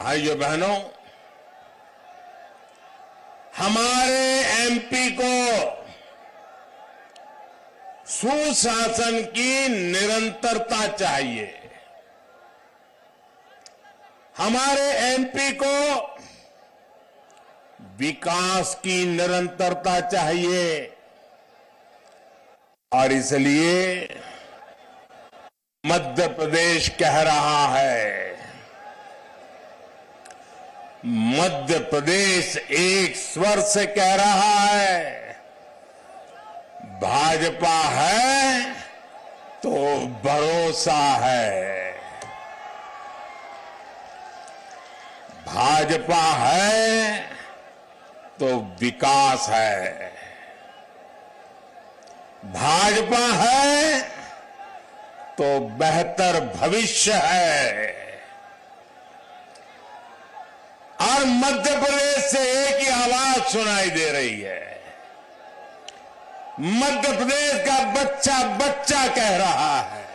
भाइयों बहनों, हमारे एमपी को सुशासन की निरंतरता चाहिए। हमारे एमपी को विकास की निरंतरता चाहिए और इसलिए मध्य प्रदेश कह रहा है, मध्य प्रदेश एक स्वर से कह रहा है, भाजपा है तो भरोसा है, भाजपा है तो विकास है, भाजपा है तो बेहतर भविष्य है। और मध्य प्रदेश से एक ही आवाज सुनाई दे रही है, मध्य प्रदेश का बच्चा बच्चा कह रहा है,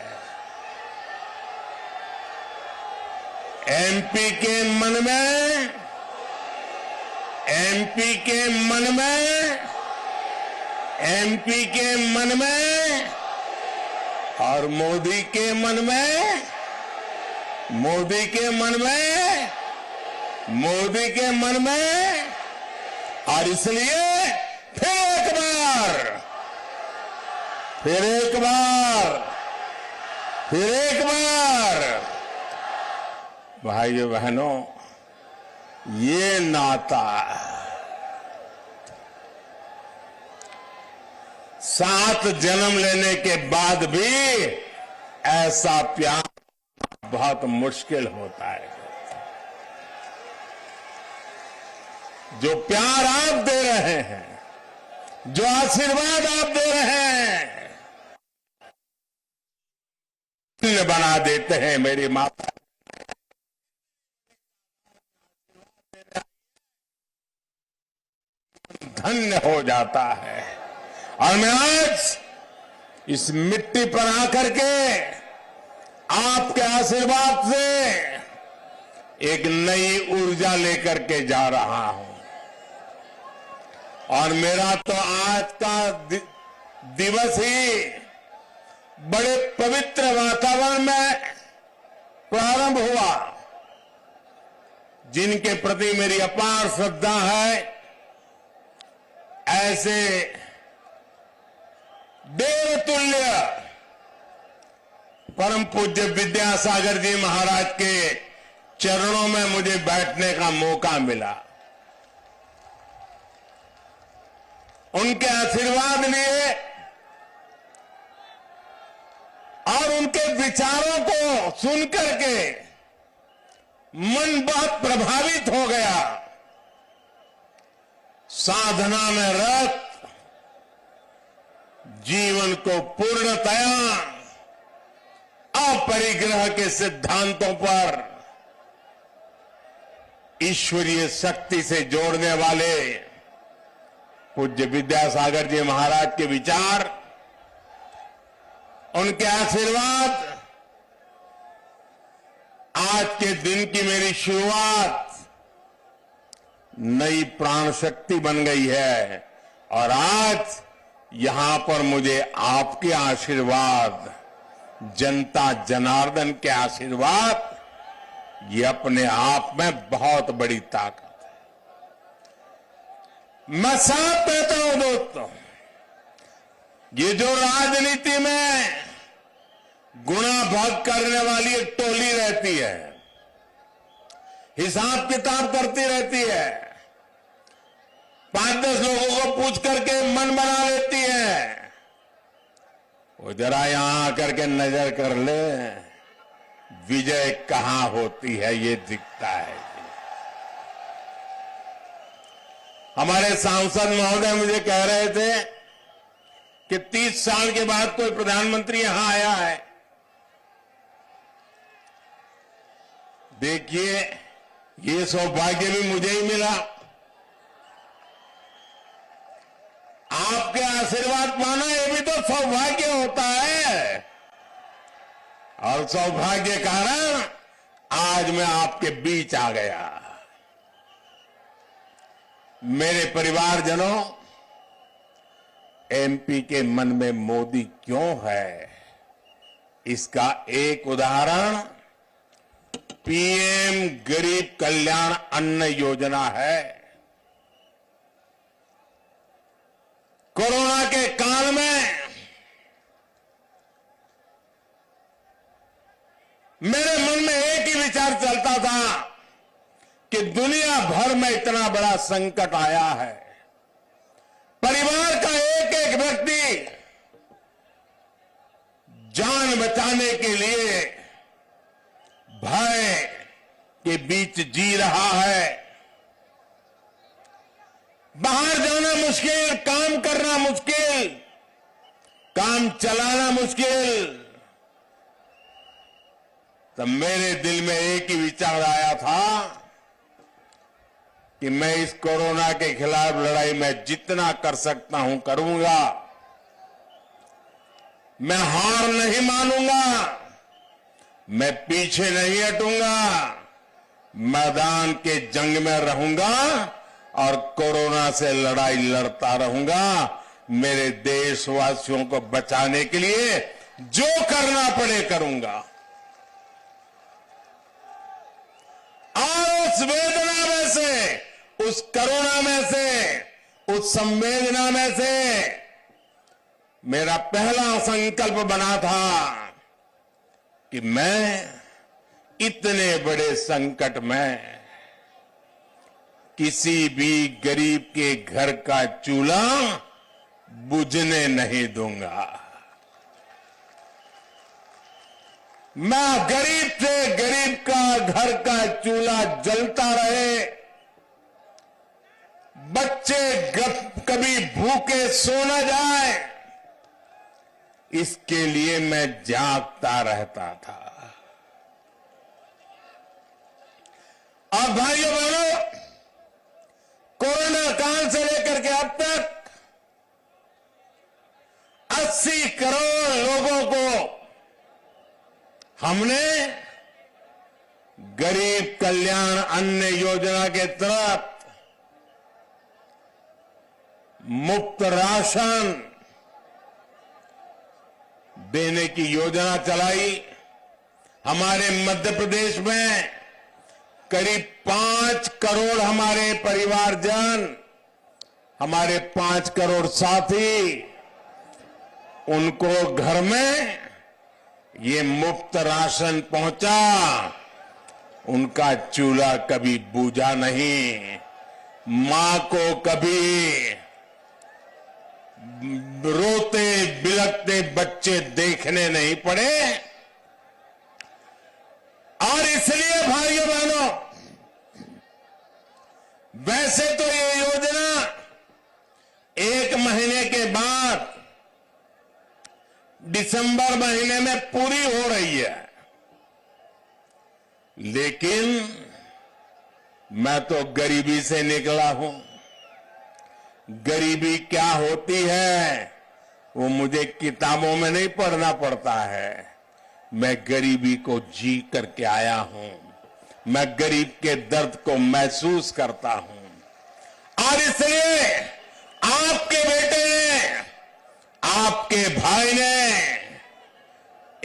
एमपी के मन में, एमपी के मन में, एमपी के मन में और मोदी के मन में, मोदी के मन में, मोदी के मन में। और इसलिए फिर एक बार, फिर एक बार, फिर एक बार भाइयों बहनों, ये नाता 7 जन्म लेने के बाद भी ऐसा प्यार बहुत मुश्किल होता है। जो प्यार आप दे रहे हैं, जो आशीर्वाद आप दे रहे हैं, धन्य बना देते हैं मेरी माता। धन्य हो जाता है। और मैं आज इस मिट्टी पर आकर के आपके आशीर्वाद से एक नई ऊर्जा लेकर के जा रहा हूं। और मेरा तो आज का दिवस ही बड़े पवित्र वातावरण में प्रारंभ हुआ। जिनके प्रति मेरी अपार श्रद्धा है, ऐसे देवतुल्य परम पूज्य विद्यासागर जी महाराज के चरणों में मुझे बैठने का मौका मिला। उनके आशीर्वाद लिए और उनके विचारों को सुनकर के मन बहुत प्रभावित हो गया। साधना में रत जीवन को पूर्णतया अपरिग्रह के सिद्धांतों पर ईश्वरीय शक्ति से जोड़ने वाले पूज्य विद्यासागर जी महाराज के विचार, उनके आशीर्वाद, आज के दिन की मेरी शुरुआत नई प्राण शक्ति बन गई है। और आज यहां पर मुझे आपके आशीर्वाद, जनता जनार्दन के आशीर्वाद, ये अपने आप में बहुत बड़ी ताकत है। मैं साफ कहता हूं दोस्तों, ये जो राजनीति में गुणा भाग करने वाली एक टोली रहती है, हिसाब किताब करती रहती है, 5-10 लोगों को पूछ करके मन बना लेती है, वो जरा यहां आकर के नजर कर ले, विजय कहां होती है ये दिखता है। हमारे सांसद महोदय मुझे कह रहे थे कि 30 साल के बाद कोई प्रधानमंत्री यहां आया है। देखिए, ये सौभाग्य भी मुझे ही मिला। आपके आशीर्वाद पाना ये भी तो सौभाग्य होता है। और सौभाग्य कारण आज मैं आपके बीच आ गया। मेरे परिवारजनों, एमपी के मन में मोदी क्यों है, इसका एक उदाहरण पीएम गरीब कल्याण अन्न योजना है। कोरोना के काल में मेरे मन में एक ही विचार चलता था कि दुनिया भर में इतना बड़ा संकट आया है, परिवार का एक एक व्यक्ति जान बचाने के लिए भय के बीच जी रहा है। बाहर जाना मुश्किल, काम करना मुश्किल, काम चलाना मुश्किल। तब मेरे दिल में एक ही विचार आया था कि मैं इस कोरोना के खिलाफ लड़ाई में जितना कर सकता हूं करूंगा। मैं हार नहीं मानूंगा, मैं पीछे नहीं हटूंगा, मैदान के जंग में रहूंगा और कोरोना से लड़ाई लड़ता रहूंगा। मेरे देशवासियों को बचाने के लिए जो करना पड़े करूंगा। और उस वेदना में से, उस करुणा में से, उस संवेदना में से मेरा पहला संकल्प बना था कि मैं इतने बड़े संकट में किसी भी गरीब के घर का चूल्हा बुझने नहीं दूंगा। मैं गरीब से गरीब का घर का चूल्हा जलता रहे, बच्चे कभी भूखे सो न जाए, इसके लिए मैं जागता रहता था। और भाइयों बहनों, कोरोना काल से लेकर के अब तक 80 करोड़ लोगों को हमने गरीब कल्याण अन्न योजना के तहत मुफ्त राशन देने की योजना चलाई। हमारे मध्य प्रदेश में करीब 5 करोड़ हमारे परिवारजन, हमारे 5 करोड़ साथी, उनको घर में ये मुफ्त राशन पहुंचा। उनका चूल्हा कभी बूझा नहीं, मां को कभी रोते बिलखते बच्चे देखने नहीं पड़े। और इसलिए भाइयों बहनों, वैसे तो ये योजना 1 महीने के बाद दिसंबर महीने में पूरी हो रही है, लेकिन मैं तो गरीबी से निकला हूं। गरीबी क्या होती है वो मुझे किताबों में नहीं पढ़ना पड़ता है, मैं गरीबी को जी करके आया हूं। मैं गरीब के दर्द को महसूस करता हूं। और इसलिए आपके बेटे ने, आपके भाई ने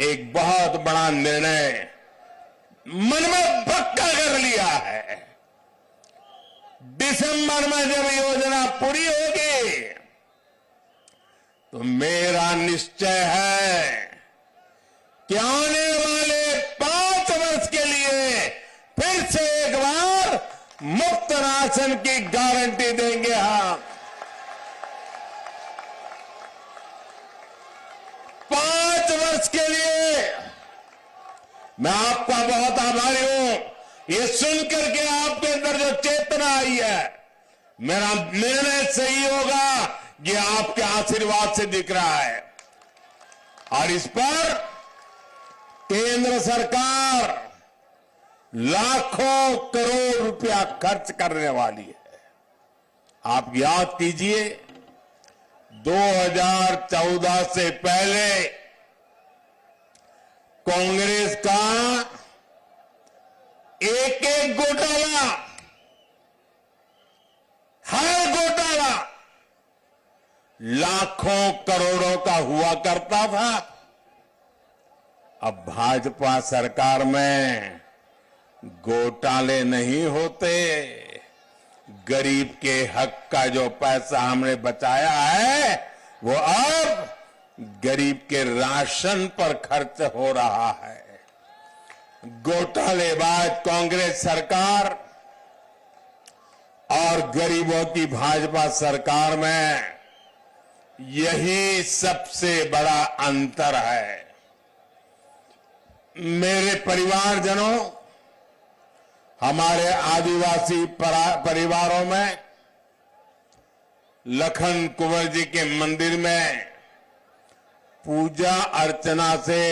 एक बहुत बड़ा निर्णय मन में पक्का कर लिया है। दिसंबर में जब योजना पूरी होगी तो मेरा निश्चय है कि आने वाले 5 वर्ष के लिए फिर से एक बार मुफ्त राशन की गारंटी देंगे हम। 5 वर्ष के लिए मैं आपका बहुत आभारी हूं। ये सुनकर के आपके अंदर जो चेतना आई है, मेरा निर्णय सही होगा, ये आपके आशीर्वाद से दिख रहा है। और इस पर केंद्र सरकार लाखों करोड़ रुपया खर्च करने वाली है। आप याद कीजिए, 2014 से पहले कांग्रेस का एक एक घोटाला, हर घोटाला लाखों करोड़ों का हुआ करता था। अब भाजपा सरकार में घोटाले नहीं होते। गरीब के हक का जो पैसा हमने बचाया है वो अब गरीब के राशन पर खर्च हो रहा है। घोटालेबाज कांग्रेस सरकार और गरीबों की भाजपा सरकार में यही सबसे बड़ा अंतर है। मेरे परिवारजनों, हमारे आदिवासी परिवारों में लखन कुंवर जी के मंदिर में पूजा अर्चना से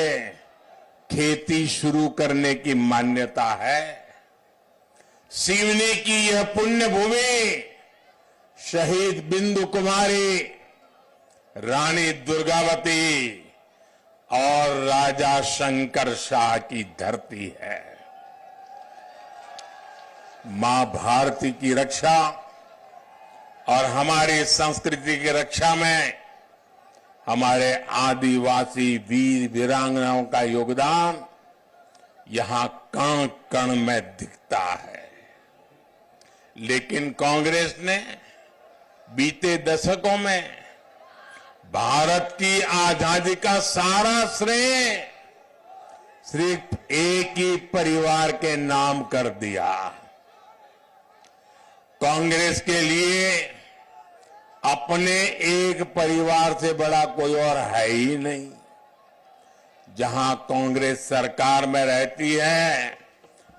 खेती शुरू करने की मान्यता है। सिवनी की यह पुण्य भूमि शहीद बिंदु कुमारी, रानी दुर्गावती और राजा शंकर शाह की धरती है। मां भारती की रक्षा और हमारी संस्कृति की रक्षा में हमारे आदिवासी वीर वीरांगनाओं का योगदान यहां कण कण में दिखता है। लेकिन कांग्रेस ने बीते दशकों में भारत की आजादी का सारा श्रेय सिर्फ एक ही परिवार के नाम कर दिया। कांग्रेस के लिए अपने एक परिवार से बड़ा कोई और है ही नहीं। जहां कांग्रेस सरकार में रहती है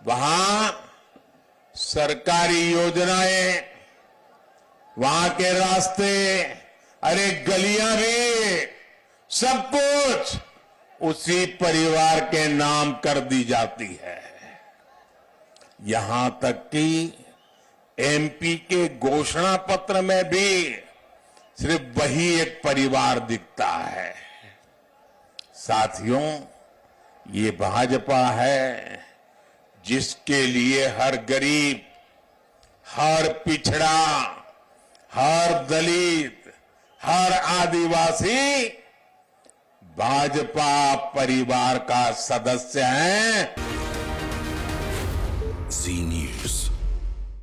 वहां सरकारी योजनाएं, वहां के रास्ते, अरे गलियां भी, सब कुछ उसी परिवार के नाम कर दी जाती है। यहां तक कि एमपी के घोषणा पत्र में भी सिर्फ वही एक परिवार दिखता है। साथियों, ये भाजपा है जिसके लिए हर गरीब, हर पिछड़ा, हर दलित, हर आदिवासी भाजपा परिवार का सदस्य है।